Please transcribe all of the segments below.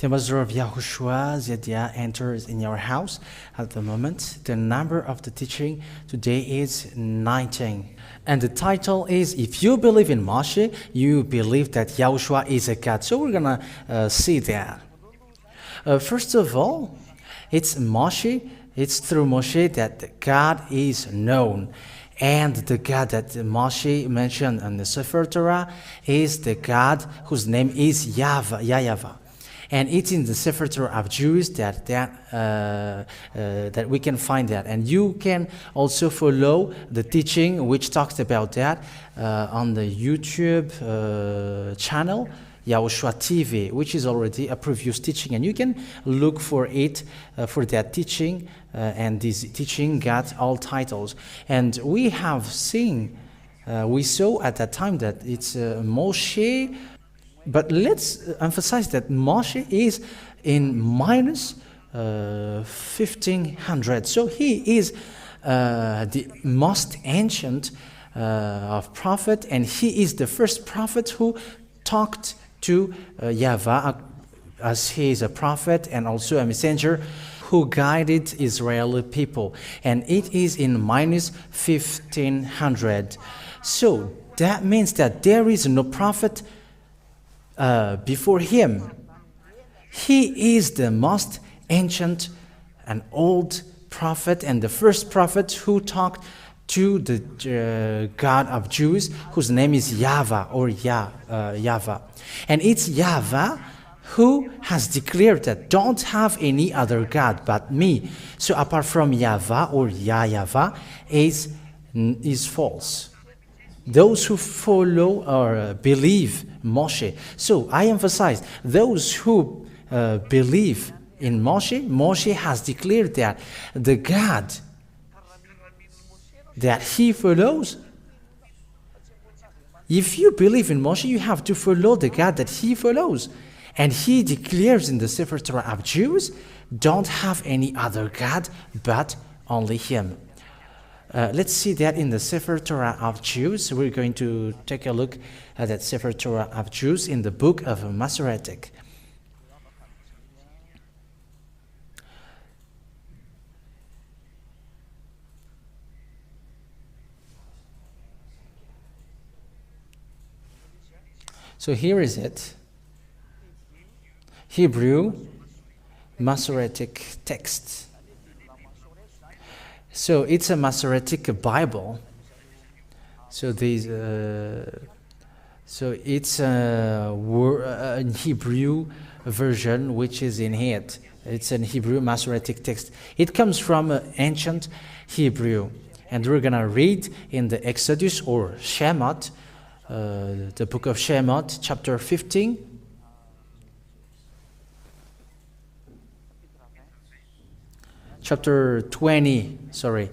The mother of Yahushua, Zedia, enters in your house at the moment. The number of the teaching today is 19. And the title is, If you believe in Moshè, you believe that Yahushua is a God. So we're going to see that. First of all, it's Moshè. It's through Moshè that God is known. And the God that Moshè mentioned in the Sefer Torah is the God whose name is Yahweh. And it's in the Sefer Torah of Jews that we can find that. And you can also follow the teaching which talks about that on the YouTube channel, YAHOSHUAH TV, which is already a previous teaching. And you can look for it, for that teaching. And this teaching got all titles. And we have seen, we saw at that time that it's Moshè. But let's emphasize that Moshè is in minus 1500. So he is the most ancient of prophet, and he is the first prophet who talked to Yahweh, as he is a prophet and also a messenger who guided Israeli people. And it is in minus 1500. So that means that there is no prophet before him. He is the most ancient and old prophet and the first prophet who talked to the God of Jews, whose name is Yahweh or Yahweh. And it's Yahweh who has declared that don't have any other God but me. So apart from Yahweh or Yahweh is false. Those who follow or believe Moshè. So I emphasize, those who believe in Moshè, Moshè has declared that the God that he follows, if you believe in Moshè, you have to follow the God that he follows. And he declares in the Sefer Torah of Jews, don't have any other God but only him. Let's see that in the Sefer Torah of Jews. We're going to take a look at that Sefer Torah of Jews in the book of Masoretic. So here is it. Hebrew Masoretic text. So it's a Masoretic Bible. So these, so it's a Hebrew version which is in it. It's a Hebrew Masoretic text. It comes from ancient Hebrew, and we're gonna read in the Exodus or Shemot, the book of Shemot, chapter 15. Chapter 20, sorry.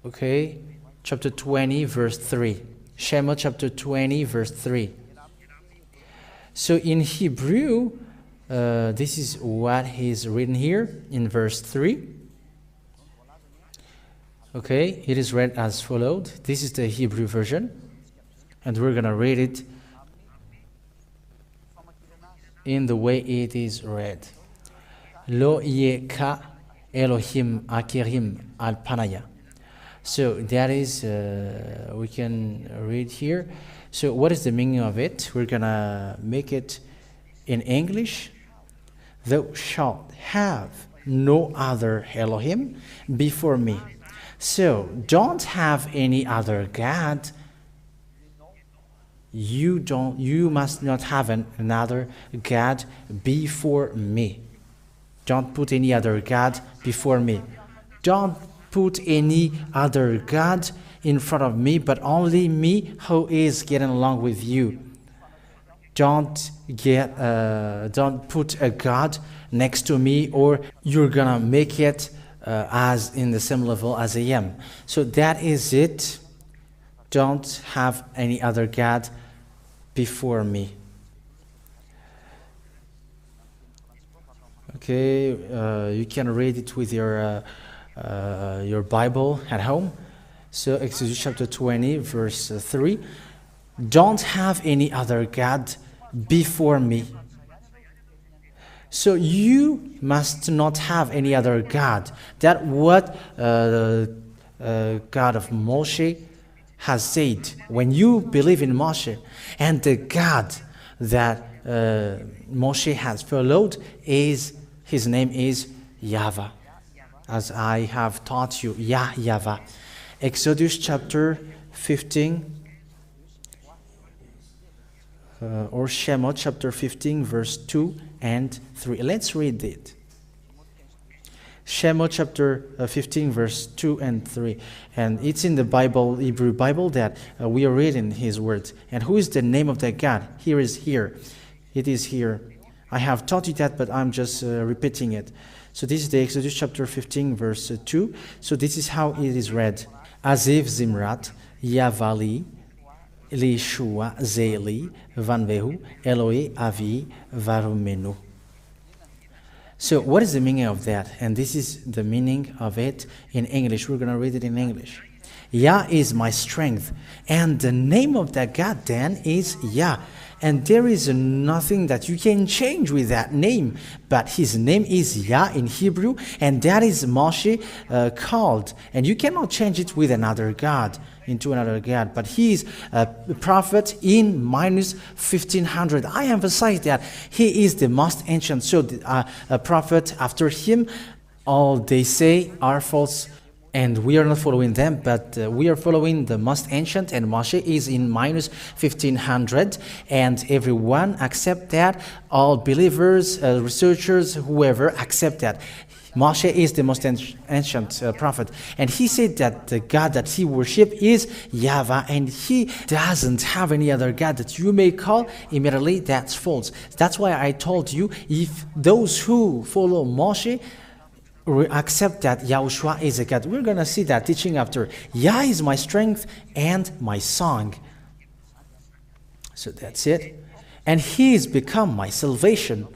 Okay, chapter 20, verse 3. Shemot chapter 20, verse 3. So in Hebrew, this is what is written here in verse 3. Okay, it is read as followed. This is the Hebrew version, and we're going to read it in the way it is read. Lo yeka Elohim akirim al panaya. So that is, we can read here. So what is the meaning of it? We're gonna make it in English. Thou shalt have no other Elohim before me. So don't have any other God. You must not have another God before me. Don't put any other God before me. Don't put any other God in front of me, but only me who is getting along with you. Don't put a God next to me, or you're gonna make it as in the same level as I am. So that is it. Don't have any other God before me. Okay, you can read it with your Bible at home. So Exodus chapter 20, verse 3. Don't have any other God before me. So you must not have any other God. That's what God of Moshè has said. When you believe in Moshè, and the God that Moshè has followed, his name is Yahweh, as I have taught you, Yahweh. Exodus chapter 15, or Shemot chapter 15, verse 2 and 3. Let's read it. Shemot chapter 15, verse 2 and 3. And it's in the Bible, Hebrew Bible, that we are reading his words. And who is the name of that God? Here is here. It is here. I have taught you that, but I'm just repeating it. So this is the Exodus chapter 15, verse 2. So this is how it is read. Aziv Zimrat, Yavali, Lishua Zeli, Vanvehu, Eloi Avi, Varumenu. So what is the meaning of that? And this is the meaning of it in English. We're going to read it in English. Yah is my strength. And the name of that God then is Yah. And there is nothing that you can change with that name. But his name is Yah in Hebrew. And that is Moshè called. And you cannot change it with another God, into another God. But he is a prophet in minus 1500. I emphasize that he is the most ancient. So a prophet after him, all they say are false. And we are not following them, but we are following the most ancient, and Moshè is in minus 1500, and everyone accept that. All believers, researchers, whoever accept that. Moshè is the most ancient prophet, and he said that the God that he worshipped is Yahweh, and he doesn't have any other God that you may call. Immediately, that's false. That's why I told you, if those who follow Moshè accept that YAHOSHUAH is a God. We're going to see that teaching after. Yah is my strength and my song. So that's it. And he has become my salvation.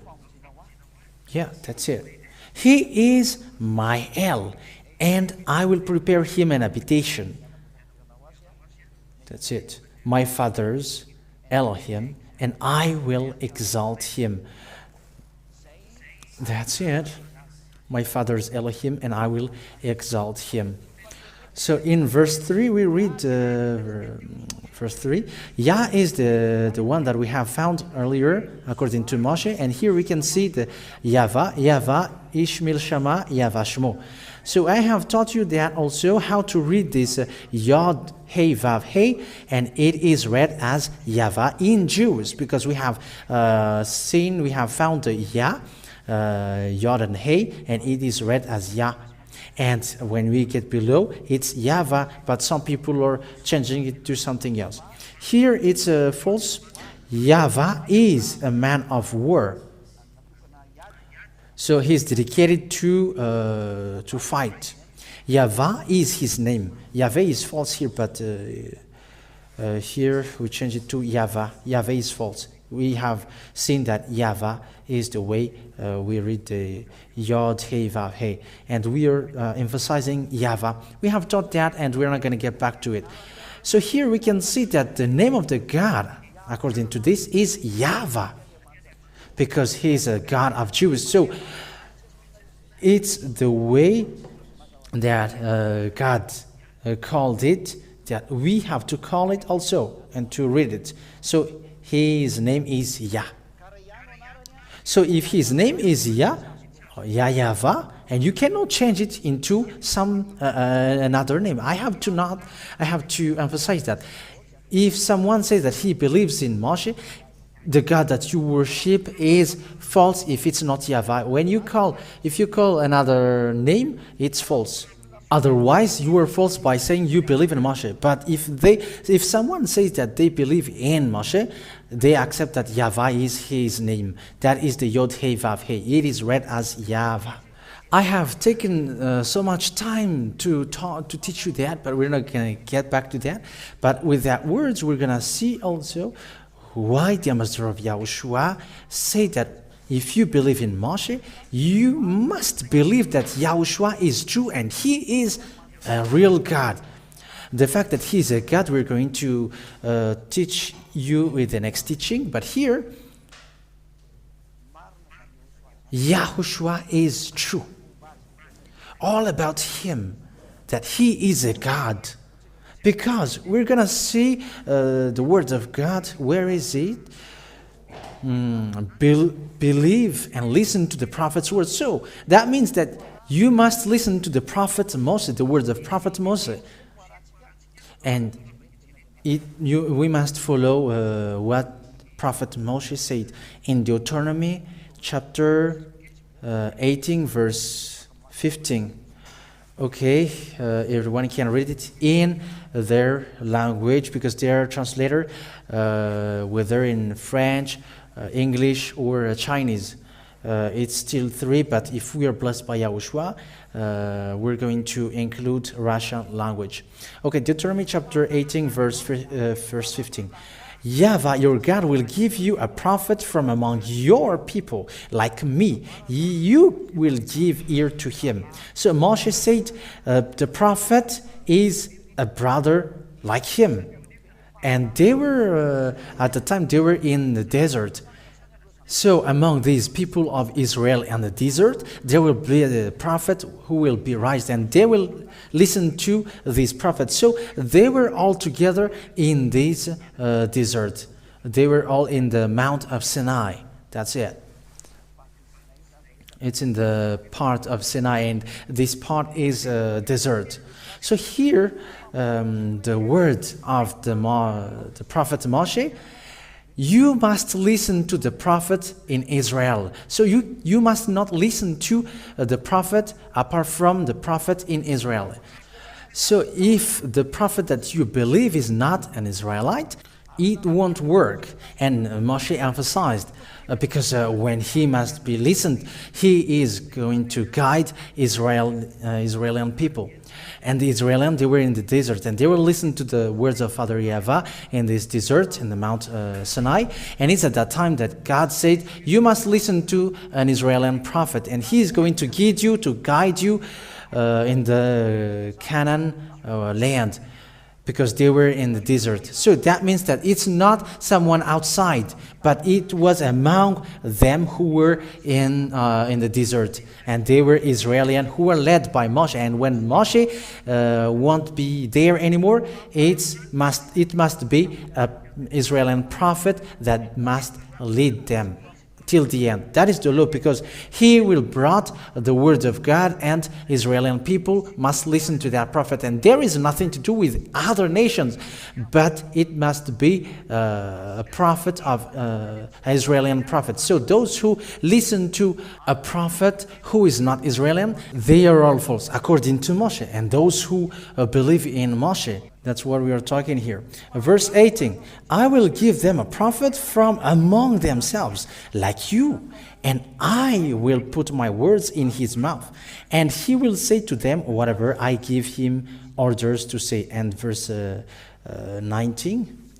Yeah, that's it. He is my El, and I will prepare him an habitation. That's it. My father's Elohim, and I will exalt him. That's it. My father's Elohim, and I will exalt him. So in verse 3, we read verse 3. Yah is the one that we have found earlier, according to Moshè. And here we can see the Yahweh, Ishmael Shama, Yahweh Shmo. So I have taught you that also, how to read this Yod, Hey, Vav, Hey, and it is read as Yahweh in Jews, because we have found the Yah, Yod and Hey, and it is read as Yah. And when we get below, it's Yahweh, but some people are changing it to something else. Here it's false. Yahweh is a man of war. So he's dedicated to fight. Yahweh is his name. Yahweh is false here, but here we change it to Yahweh. Yahweh is false. We have seen that Yahweh is the way we read the Yod, Hey, Vav, Hey. And we are emphasizing Yahweh. We have taught that, and we're not going to get back to it. So here we can see that the name of the God, according to this, is Yahweh, because he is a God of Jews. So it's the way that God called it, that we have to call it also, and to read it. So his name is Yah. So if his name is Yah, Yahweh, and you cannot change it into some another name. I have to emphasize that. If someone says that he believes in Moshè, the God that you worship is false if it's not Yahweh. If you call another name, it's false. Otherwise, you are false by saying you believe in Moshè. But if someone says that they believe in Moshè, they accept that Yahweh is his name. That is the Yod Hey Vav Hey. It is read as Yahweh. I have taken so much time to teach you that, but we're not going to get back to that. But with that words, we're going to see also why the ambassador of YAHOSHUAH say that if you believe in Moshè, you must believe that YAHOSHUAH is true and he is a real God. The fact that he is a God, we're going to teach you with the next teaching. But here, Yahushua is true. All about him, that he is a God. Because we're going to see the word of God. Where is it? Believe and listen to the prophet's word. So that means that you must listen to the prophet Moshè, the words of prophet Moshè. And we must follow what prophet Moshè said in Deuteronomy chapter 18 verse 15. Okay, everyone can read it in their language because they are translated whether in French, English or Chinese. It's still 3, but if we are blessed by Yahushua, we're going to include Russian language. Okay, Deuteronomy chapter 18 verse 15. Yahweh, your God, will give you a prophet from among your people, like me. You will give ear to him. So Moshè said, the prophet is a brother like him. And they were, at the time, they were in the desert. So among these people of Israel and the desert, there will be a prophet who will be raised, and they will listen to this prophet. So they were all together in this desert. They were all in the Mount of Sinai. That's it. It's in the part of Sinai, and this part is desert. So here, the word of the prophet Moshè, you must listen to the prophet in Israel. So you must not listen to the prophet apart from the prophet in Israel. So if the prophet that you believe is not an Israelite, it won't work. And Moshè emphasized, because when he must be listened, he is going to guide Israeli people. And the Israelites, they were in the desert, and they will listen to the words of Father Yahweh in this desert, in the Mount Sinai. And it's at that time that God said, you must listen to an Israeli prophet, and he is going to guide you, in the Canaan land, because they were in the desert. So that means that it's not someone outside, but it was among them who were in the desert. And they were Israelites who were led by Moshè. And when Moshè won't be there anymore, it must be an Israeli prophet that must lead them till the end. That is the law, because he will brought the word of God, and Israeli people must listen to that prophet. And there is nothing to do with other nations, but it must be a prophet of Israeli prophet. So those who listen to a prophet who is not Israeli, they are all false, according to Moshè. And those who believe in Moshè, that's what we are talking here. Verse 18, I will give them a prophet from among themselves, like you, and I will put my words in his mouth, and he will say to them whatever I give him orders to say. And verse 19,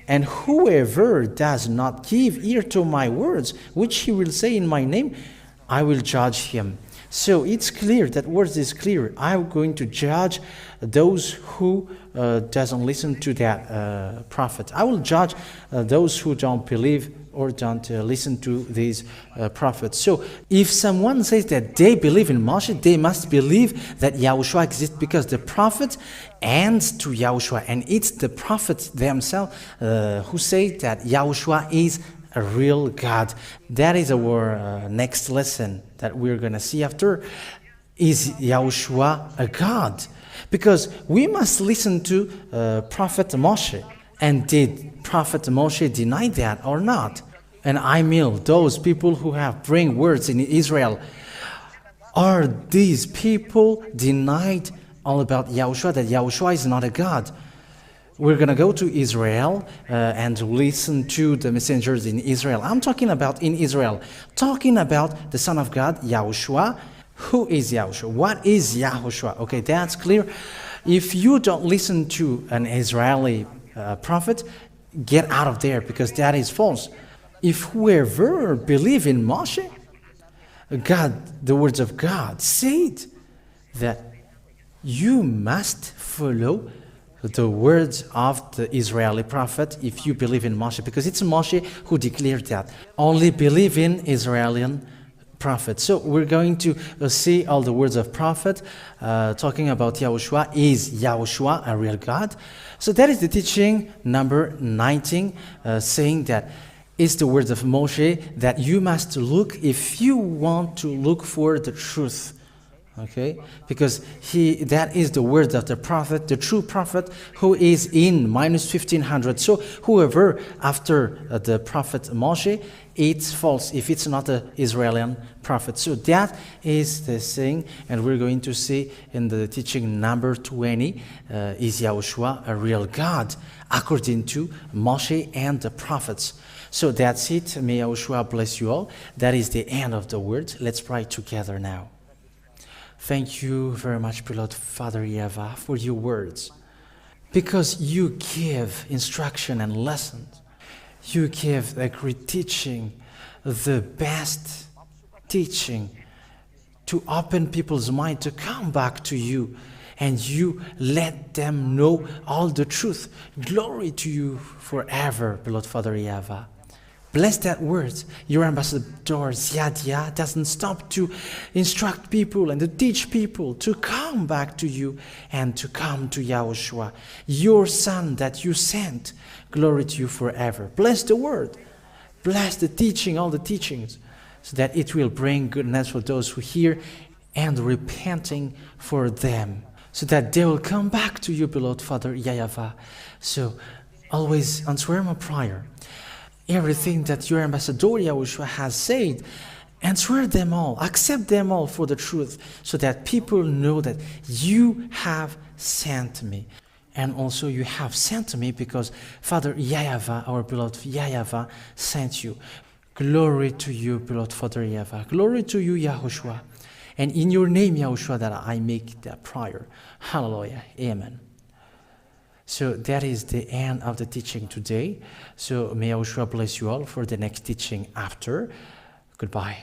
and whoever does not give ear to my words, which he will say in my name, I will judge him. So it's clear, that word is clear. I'm going to judge those who doesn't listen to that prophet. I will judge those who don't believe or don't listen to these prophets. So if someone says that they believe in Moshè, they must believe that Yahushua exists, because the prophet ends to Yahushua, and it's the prophets themselves who say that Yahushua is a real God. That is our next lesson that we're going to see after. Is Yahushua a God? Because we must listen to Prophet Moshè. And did Prophet Moshè deny that or not? And I mean, those people who have bring words in Israel, are these people denied all about Yahushua, that Yahushua is not a God? We're going to go to Israel and listen to the messengers in Israel. I'm talking about in Israel, talking about the Son of God, Yahushua. Who is Yahushua? What is Yahushua? Okay, that's clear. If you don't listen to an Israeli prophet, get out of there, because that is false. If whoever believe in Moshè, God, the words of God said that you must follow the words of the Israeli prophet if you believe in Moshè, because it's Moshè who declared that. Only believe in Israeli prophet. So we're going to see all the words of prophet talking about YAHOSHUAH. Is YAHOSHUAH a real God? So that is the teaching number 19, saying that it's the words of Moshè that you must look if you want to look for the truth. Okay, because that is the word of the prophet, the true prophet, who is in minus 1500. So whoever after the prophet Moshè, it's false if it's not an Israeli prophet. So that is the thing, and we're going to see in the teaching number 20, is YAHOSHUAH a real God according to Moshè and the prophets. So that's it. May YAHOSHUAH bless you all. That is the end of the word. Let's pray together now. Thank you very much, beloved Father Yahweh, for your words. Because you give instruction and lessons. You give a great teaching, the best teaching to open people's mind to come back to you. And you let them know all the truth. Glory to you forever, beloved Father Yahweh. Bless that word. Your ambassador Ziadia doesn't stop to instruct people and to teach people to come back to you and to come to YAHOSHUAH, your son that you sent. Glory to you forever. Bless the word. Bless the teaching, all the teachings, so that it will bring goodness for those who hear and repenting for them, so that they will come back to you, beloved Father Yahweh. So always answer my prayer. Everything that your ambassador YAHOSHUAH has said, answer them all, accept them all for the truth, so that people know that you have sent me. And also you have sent me because Father Yahweh, our beloved Yahweh, sent you. Glory to you, beloved Father Yahweh. Glory to you, YAHOSHUAH. And in your name, YAHOSHUAH, that I make that prayer. Hallelujah. Amen. So that is the end of the teaching today. So may YAHOSHUAH bless you all for the next teaching after. Goodbye.